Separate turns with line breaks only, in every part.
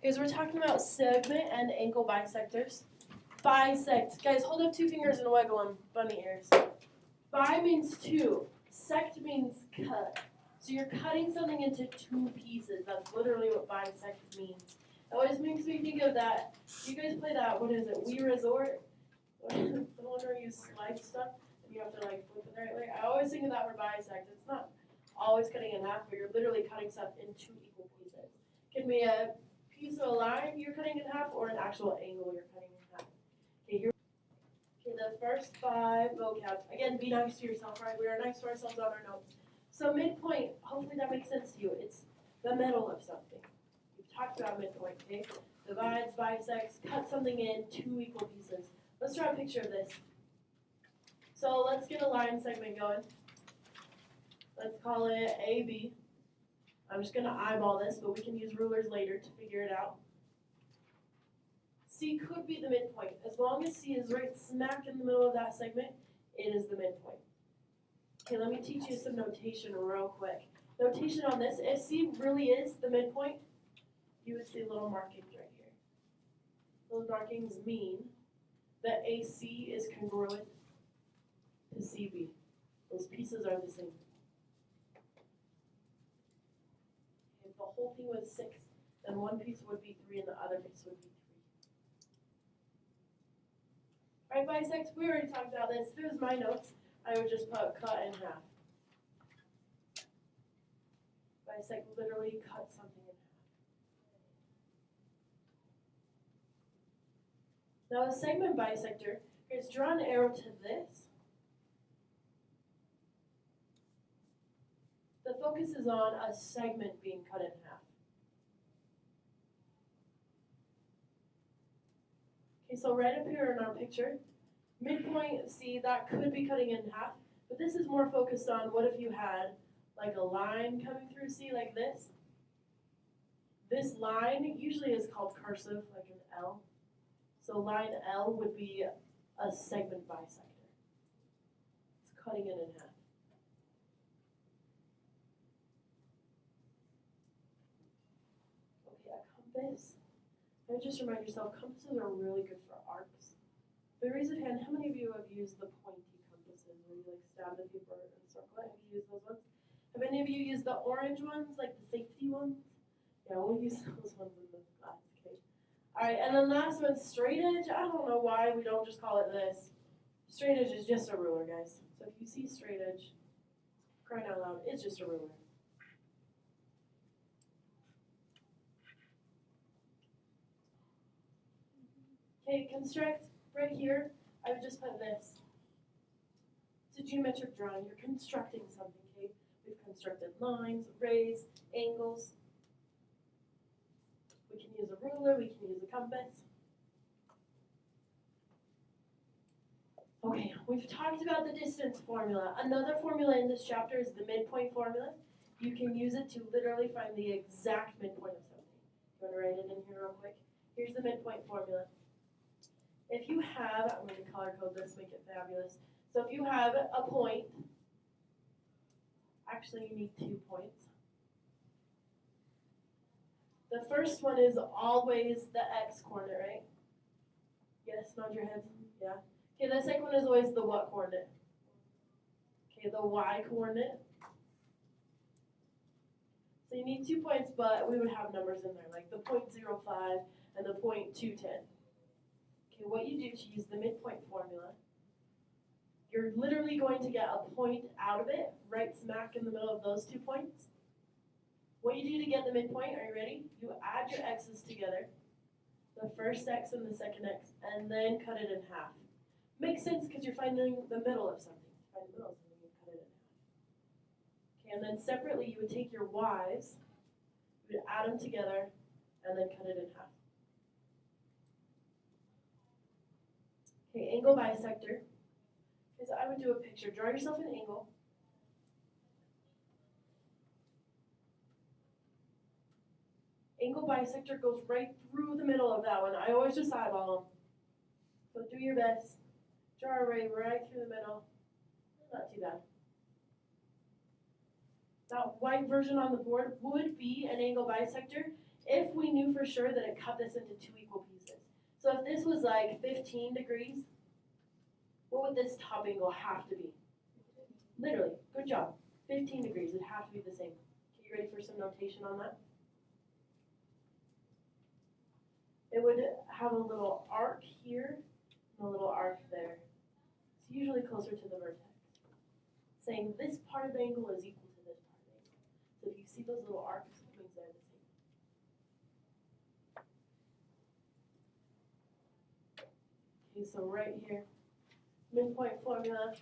Guys, we're talking about segment and angle bisectors. Bisect. Guys, hold up 2 fingers and wiggle them. Bunny ears. Bi means 2. Sect means cut. So you're cutting something into 2 pieces. That's literally what bisect means. It always makes me think of that. You guys play that, what is it, Wii Resort? The one where you slide stuff and you have to like flip it the right way. I always think of that for bisect. It's not always cutting in half, but you're literally cutting stuff in 2 equal pieces. Can be a piece of a line you're cutting in half or an actual angle you're cutting in half. Okay, here. Okay, the first 5 vocab. Again, be nice to yourself, right? We are nice to ourselves on our notes. So midpoint, hopefully that makes sense to you. It's the middle of something. We've talked about midpoint, okay? Divides, bisects, cut something in 2 equal pieces. Let's draw a picture of this. So let's get a line segment going. Let's call it AB. I'm just going to eyeball this, but we can use rulers later to figure it out. C could be the midpoint. As long as C is right smack in the middle of that segment, it is the midpoint. Okay, let me teach you some notation real quick. Notation on this, if C really is the midpoint, you would see little markings right here. Those markings mean that AC is congruent to CB. Those pieces are the same. If the whole thing was 6, then one piece would be 3 and the other piece would be 3. All right, bisect, we already talked about this. If it was my notes, I would just put cut in half. Bisect literally cut something in half. Now a segment bisector is draw an arrow to this. The focus is on a segment being cut in half. Okay, so right up here in our picture, midpoint, see, that could be cutting in half, but this is more focused on what if you had like a line coming through C like this. This line usually is called cursive, like an L. So line L would be a segment bisector. It's cutting it in half. Okay, a compass. I would just remind yourself, compasses are really good for arcs. But raise a hand, how many of you have used the pointy compasses where you like stab the paper and circle it? Have you used those ones? Have any of you used the orange ones, like the safety ones? Yeah, we'll use those ones in this class, okay? All right, and then last one, straight edge. I don't know why we don't just call it this. Straight edge is just a ruler, guys. So if you see straight edge, crying out loud, it's just a ruler. Okay, construct right here. I would just put this. It's a geometric drawing. You're constructing something, okay? We've constructed lines, rays, angles. We can use a ruler, we can use a compass. Okay, we've talked about the distance formula. Another formula in this chapter is the midpoint formula. You can use it to literally find the exact midpoint of something. You want to write it in here real quick? Here's the midpoint formula. If you have, I'm going to color code this, make it fabulous. So if you have a point, actually you need 2 points. The first one is always the x coordinate, right? Yes, nod your heads. Yeah. Okay, the second one is always the what coordinate? Okay, the y coordinate. So you need 2 points, but we would have numbers in there, like the 0.05 and the 0.210. Okay, what you do to use the midpoint formula, you're literally going to get a point out of it, right smack in the middle of those 2 points. What you do to get the midpoint, are you ready? You add your x's together, the first x and the second x, and then cut it in half. Makes sense because you're finding the middle of something. Find the middle of something and cut it in half. Okay, and then separately you would take your y's, you would add them together, and then cut it in half. Okay, angle bisector. So I would do a picture. Draw yourself an angle. Angle bisector goes right through the middle of that one. I always just eyeball them. So do your best. Draw a ray right through the middle. Not too bad. That white version on the board would be an angle bisector if we knew for sure that it cut this into two equal pieces. So if this was like 15 degrees, what would this top angle have to be? Literally, good job. 15 degrees, it'd have to be the same. Okay, you ready for some notation on that? It would have a little arc here and a little arc there. It's usually closer to the vertex, saying this part of the angle is equal to this part of the angle. So if you see those little arcs, it means they're the same. Okay, so right here, midpoint formula,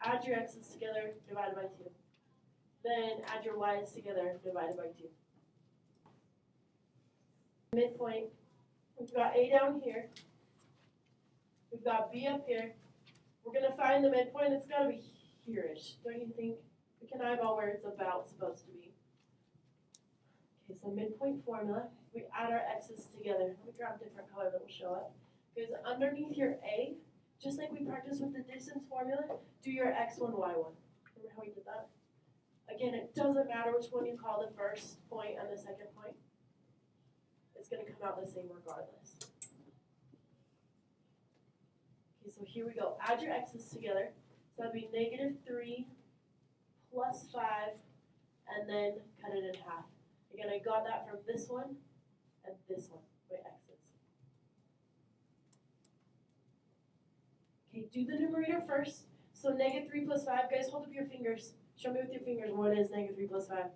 add your x's together, divided by 2. Then add your y's together, divided by 2. Midpoint, we've got A down here, we've got B up here. We're going to find the midpoint. It's got to be here-ish, don't you think? We can eyeball where it's about supposed to be. Okay, so midpoint formula, we add our x's together. Let me grab a different color that will show up. Because underneath your A, just like we practiced with the distance formula, do your x1, y1. Remember how we did that? Again, it doesn't matter which one you call the first point and the second point. It's going to come out the same regardless. Okay, so here we go. Add your x's together. So that'd be -3 plus 5, and then cut it in half. Again, I got that from this one and this one, my x's. Okay, do the numerator first. So -3 plus 5, guys, hold up your fingers. Show me with your fingers what is -3 plus 5.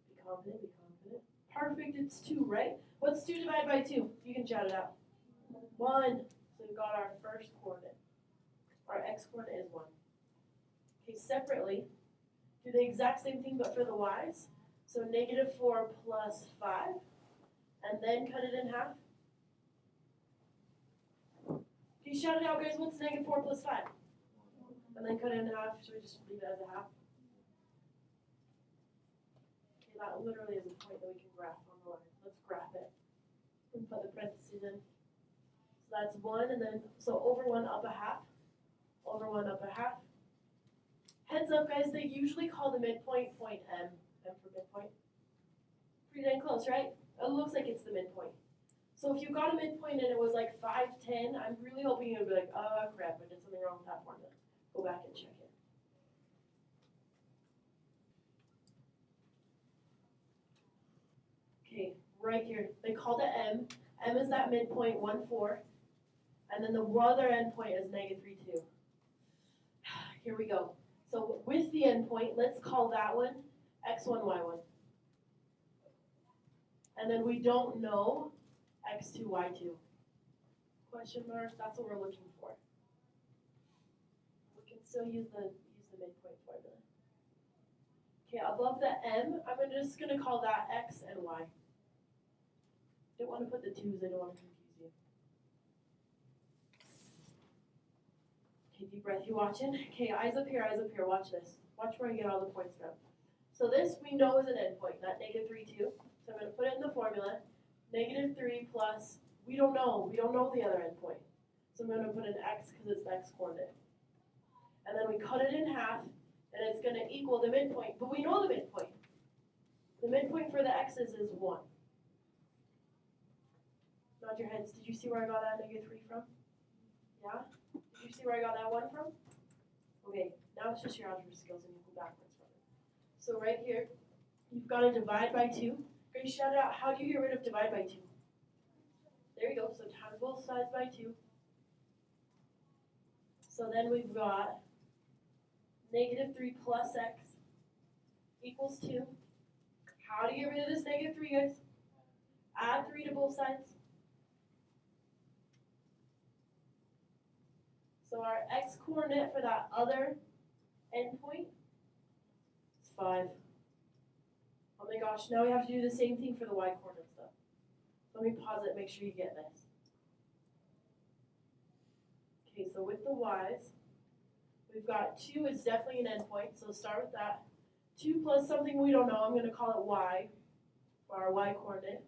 Be confident, be confident. Perfect, it's 2, right? What's 2 divided by 2? You can shout it out. 1. So we've got our first coordinate. Our x coordinate is 1. Okay, separately, do the exact same thing but for the y's. So -4 plus 5, and then cut it in half. Okay, shout it out, guys. What's -4 plus 5? And then cut it in half. Should we just leave it as a half? Okay, that literally is a point that we can graph on the line. Let's graph it. And put the parentheses in. So that's 1, and then, so over 1 up a half. Over 1 up a half. Heads up, guys, they usually call the midpoint point M. M for midpoint. Pretty dang close, right? It looks like it's the midpoint. So if you got a midpoint and it was like 510, I'm really hoping you'll be like, oh crap, I did something wrong with that formula. Go back and check it. Okay, right here, they called it M. M is that midpoint, 1, 4. And then the other endpoint is -3, 2. Here we go. So with the endpoint, let's call that one x1, y1. And then we don't know x2, y2. Question mark, that's what we're looking for. We can still use the midpoint formula. Okay, above the M, I'm just going to call that x and y. Don't want to put the 2's, I don't want to confuse you. Okay, deep breath, you watching? Okay, eyes up here, watch this. Watch where I get all the points from. So this we know is an endpoint, that -3, 2. So I'm going to put it in the formula. -3 plus, we don't know the other endpoint. So I'm going to put an x because it's the x coordinate. And then we cut it in half, and it's going to equal the midpoint. But we know the midpoint. The midpoint for the x's is 1. Nod your heads. Did you see where I got that -3 from? Yeah? Did you see where I got that 1 from? Okay, now it's just your algebra skills and you go backwards from it. So right here, you've got to divide by 2. Can you shout it out? How do you get rid of divide by 2? There you go. So times both sides by 2. So then we've got -3 plus x equals 2. How do you get rid of this -3, guys? Add 3 to both sides. So our x coordinate for that other endpoint is 5. Oh my gosh, now we have to do the same thing for the y coordinates though. Let me pause it, make sure you get this. Okay, so with the y's, we've got 2 is definitely an endpoint, so start with that. 2 plus something we don't know, I'm going to call it y, for our y coordinate.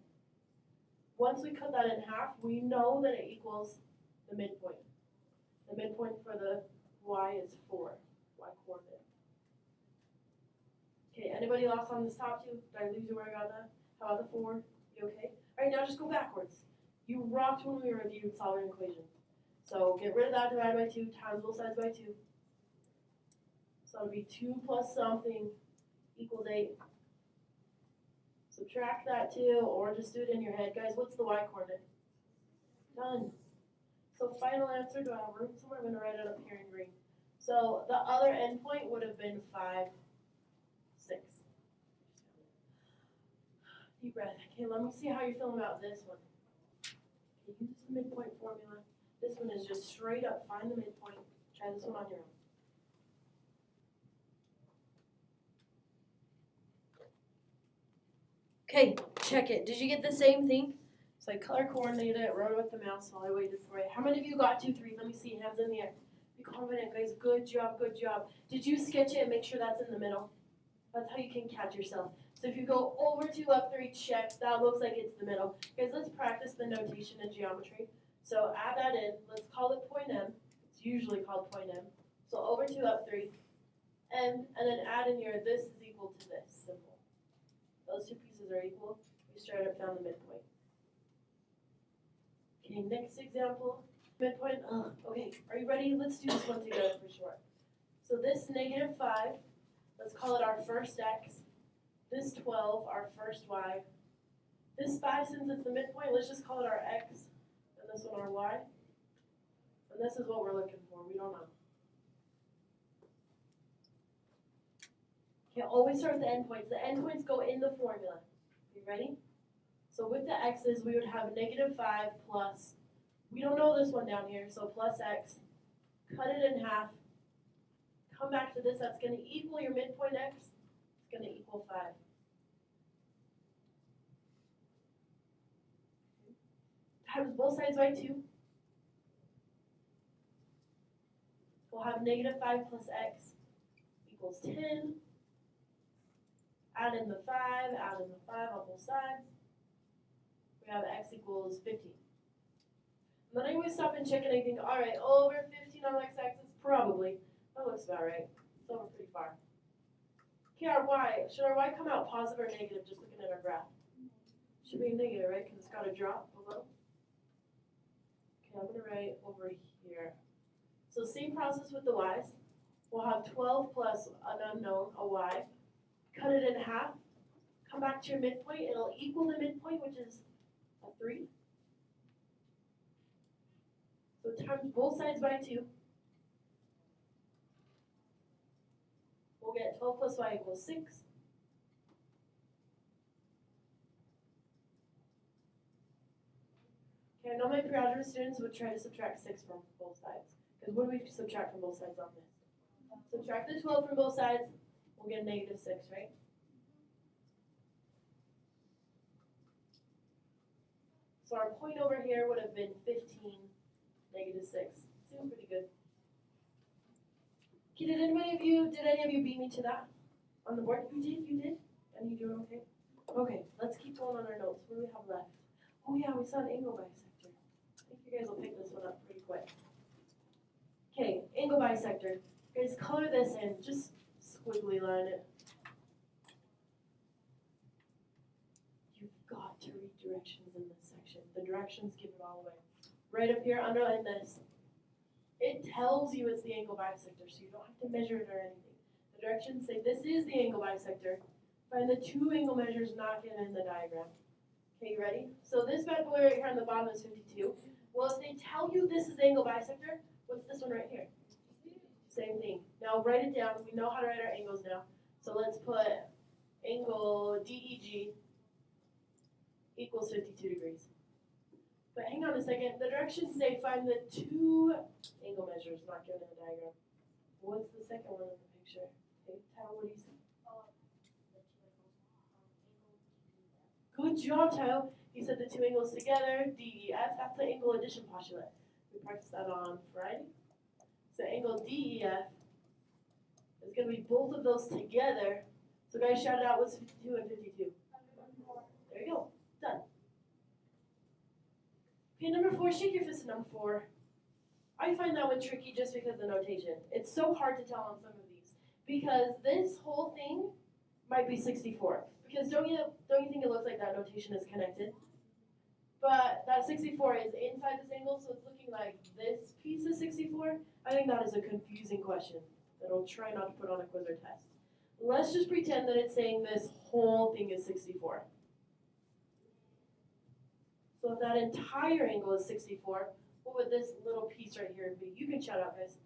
Once we cut that in half, we know that it equals the midpoint. The midpoint for the y is 4, y coordinate. Okay, anybody lost on this top 2? Did I lose you where I got that? How about the 4? You okay? Alright, now just go backwards. You rocked when we reviewed solving an equation. So get rid of that divided by 2 times both sides by 2. So it'll be 2 plus something equals 8. Subtract that 2, or just do it in your head. Guys, what's the y coordinate? Done. So final answer, do I have room somewhere? I'm going to write it up here in green. So the other endpoint would have been 5, 6. Deep breath. Okay, let me see how you're feeling about this one. Okay, use the midpoint formula. This one is just straight up, find the midpoint. Try this one on your own. Okay, check it. Did you get the same thing? So I color coordinated it, wrote it with the mouse while I waited for it. How many of you got 2, 3? Let me see, hands in the air. Be confident, guys. Good job, good job. Did you sketch it and make sure that's in the middle? That's how you can catch yourself. So if you go over 2, up 3, check. That looks like it's the middle. Guys, let's practice the notation in geometry. So add that in. Let's call it point M. It's usually called point M. So over 2, up 3. And then add in your this is equal to this. Simple. Those 2 pieces are equal. We straight up found the midpoint. Okay, next example. Midpoint. Okay, are you ready? Let's do this one together for short. So this -5, let's call it our first x. This 12, our first y. This 5, since it's the midpoint, let's just call it our x. And this one our y. And this is what we're looking for. We don't know. Okay, always start with the endpoints. The endpoints go in the formula. You ready? So with the x's, we would have -5 plus, we don't know this one down here, so plus x. Cut it in half. Come back to this. That's going to equal your midpoint x. It's going to equal 5. Times both sides by 2. We'll have -5 plus x equals 10. Add in the 5, add in the 5 on both sides. We have x equals 15. And then I always stop and check and I think, all right, over 15 on x-axis, probably. That looks about right. It's over pretty far. Okay, our y. Should our y come out positive or negative, just looking at our graph? Should be negative, right? Because it's got to drop below. Okay, I'm going to write over here. So same process with the y's. We'll have 12 plus an unknown, a y. Cut it in half. Come back to your midpoint. It'll equal the midpoint, which is a 3. So times both sides by 2. We'll get 12 plus y equals 6. Okay, I know my pre-algebra students would try to subtract 6 from both sides. Because what do we subtract from both sides on this? Subtract the 12 from both sides, we'll get -6, right? So our point over here would have been 15, -6. Seems pretty good. Okay, did any of you beat me to that on the board? You did? And you doing okay? Okay, let's keep going on our notes. What do we have left? Oh yeah, we saw an angle bisector. I think you guys will pick this one up pretty quick. Okay, angle bisector. Guys, color this in. Just squiggly line it. You've got to read directions in this section. The directions give it all away. Right up here, underline this. It tells you it's the angle bisector, so you don't have to measure it or anything. The directions say this is the angle bisector. Find the 2 angle measures not given in the diagram. Okay, you ready? So this bad boy right here on the bottom is 52. Well, if they tell you this is the angle bisector, what's this one right here? Same thing. Now write it down. We know how to write our angles now. So let's put angle DEG equals 52 degrees. But hang on a second. The directions say find the 2 angle measures not given in the diagram. What's the second one in the picture? Okay, Tyler, what do you see? Good job, Tyler. You said the 2 angles together, DEF. That's the angle addition postulate. We practiced that on Friday. So angle DEF is going to be both of those together. So guys, shout it out. What's 52 and 52? There you go. Done. Okay, number 4. Shake your fist at number 4. I find that one tricky just because of the notation. It's so hard to tell on some of these. Because this whole thing might be 64. Because don't you think it looks like that notation is connected? But that 64 is inside this angle, so it's looking like this piece is 64. I think that is a confusing question that I'll try not to put on a quiz or test. Let's just pretend that it's saying this whole thing is 64. So if that entire angle is 64, what would this little piece right here be? You can shout out, guys.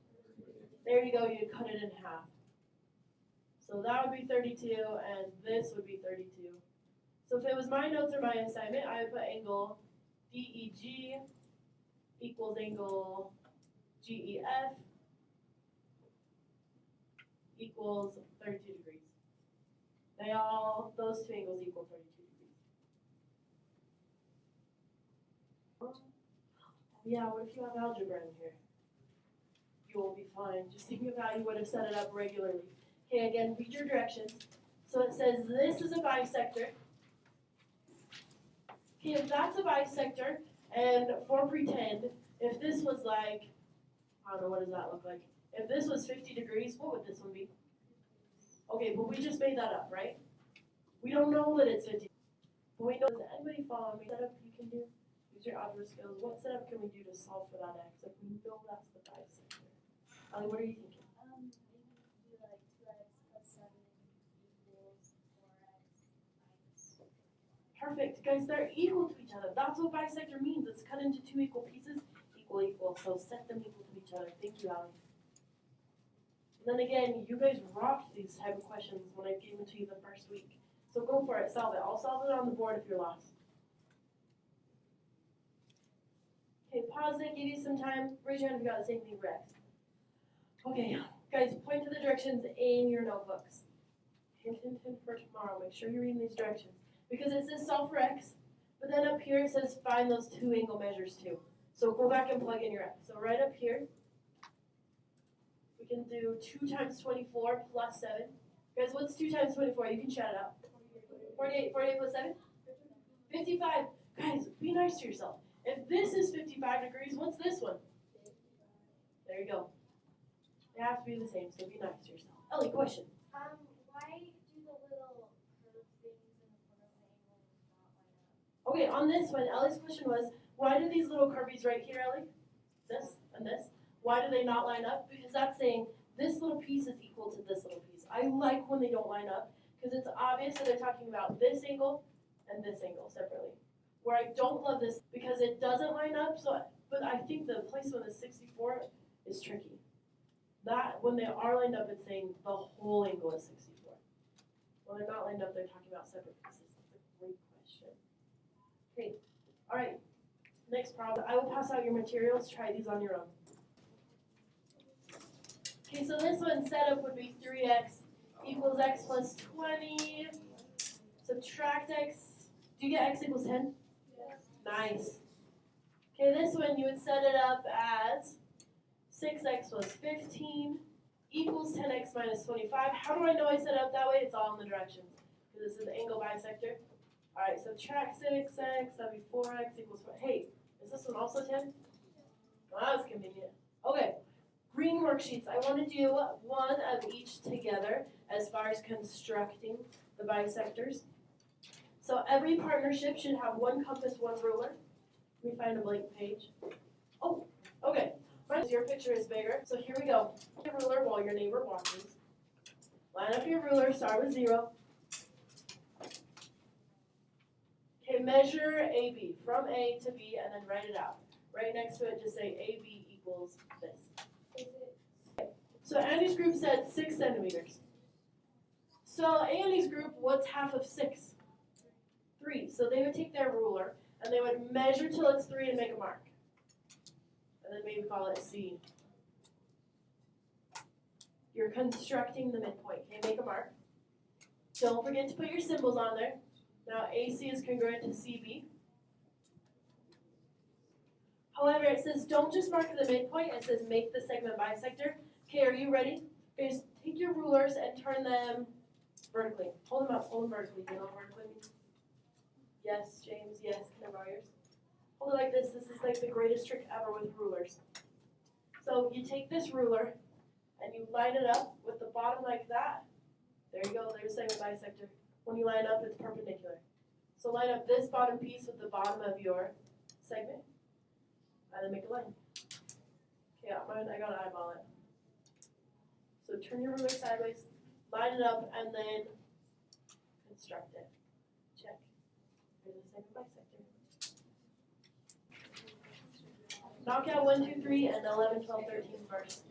There you go, you cut it in half. So that would be 32, and this would be 32. So if it was my notes or my assignment, I would put angle DEG equals angle GEF equals 32 degrees. Those two angles equal 32 degrees. Yeah, what if you have algebra in here? You will be fine. Just think of how you would have set it up regularly. Okay, again, read your directions. So it says this is a bisector. Okay, if that's a bisector, and for pretend, if this was like, I don't know, what does that look like? If this was 50 degrees, what would this one be? Okay, but we just made that up, right? We don't know that it's 50. But we know, does anybody follow me? Setup you can do? Use your algebra skills. What setup can we do to solve for that x? Like, we know that's the bisector. Ali, what are you thinking?
Maybe do like 2x plus 7 equals 4x minus.
Perfect. Guys, they're equal to each other. That's what bisector means. It's cut into two equal pieces, equal, equal. So set them equal to each other. Thank you, Ali. And then again, you guys rocked these type of questions when I gave them to you the first week. So go for it, solve it. I'll solve it on the board if you're lost. Okay, pause it, give you some time. Raise your hand if you got the same thing for X. Okay, guys, point to the directions in your notebooks. Hint, hint, hint for tomorrow. Make sure you're reading these directions. Because it says solve for X, but then up here it says find those two angle measures too. So go back and plug in your X. So right up here, we can do 2 times 24 plus 7. Guys, what's 2 times 24? You can shout it out. 48. 48 plus 7? 55. Guys, be nice to yourself. If this is 55 degrees, what's this one? There you go. They have to be the same, so be nice to yourself. Ellie, question.
Why do the little curved things in the front of the angle not line up?
Okay, on this one, Ellie's question was, why do these little curvies right here, Ellie? This and this. Why do they not line up? Because that's saying this little piece is equal to this little piece. I like when they don't line up because it's obvious that they're talking about this angle and this angle separately. Where I don't love this because it doesn't line up, but I think the placement of 64 is tricky. That, when they are lined up, it's saying the whole angle is 64. When they're not lined up, they're talking about separate pieces. That's a great question. Okay, all right. Next problem. I will pass out your materials. Try these on your own. Okay, so this one setup would be 3x equals x plus 20. Subtract x. Do you get x equals 10?
Yes.
Nice. Okay, this one you would set it up as 6x plus 15 equals 10x minus 25. How do I know I set it up that way? It's all in the directions. Because this is angle bisector. All right, subtract 6x, that'd be 4x equals 4. Hey, is this one also 10? Well, that was convenient. Okay, green worksheets. I want to do one of each together as far as constructing the bisectors. So every partnership should have one compass, one ruler. Let me find a blank page. Oh, okay. Your picture is bigger, so here we go. Your ruler while your neighbor watches. Line up your ruler, start with 0. Okay, measure AB from A to B and then write it out. Right next to it, just say AB equals this. So Andy's group said 6 centimeters. So Andy's group, what's half of 6? 3. So they would take their ruler and they would measure till it's 3 and make a mark. And then maybe call it C. You're constructing the midpoint. Okay, make a mark. Don't forget to put your symbols on there. Now AC is congruent to CB. However, it says don't just mark the midpoint, it says make the segment bisector. Okay, are you ready? Guys, take your rulers and turn them vertically. Hold them up, hold them vertically. Do you know what vertically means? Yes, James, yes. Can I borrow yours? Hold it like this. This is like the greatest trick ever with rulers. So you take this ruler and you line it up with the bottom like that. There you go, there's segment bisector. When you line up, it's perpendicular. So line up this bottom piece with the bottom of your segment, and then make a line. Okay, mine, I gotta eyeball it. So turn your ruler sideways, line it up, and then construct it. Check. Here's a segment bisector. Knock out 1, 2, 3, and 11, 12, 13 first.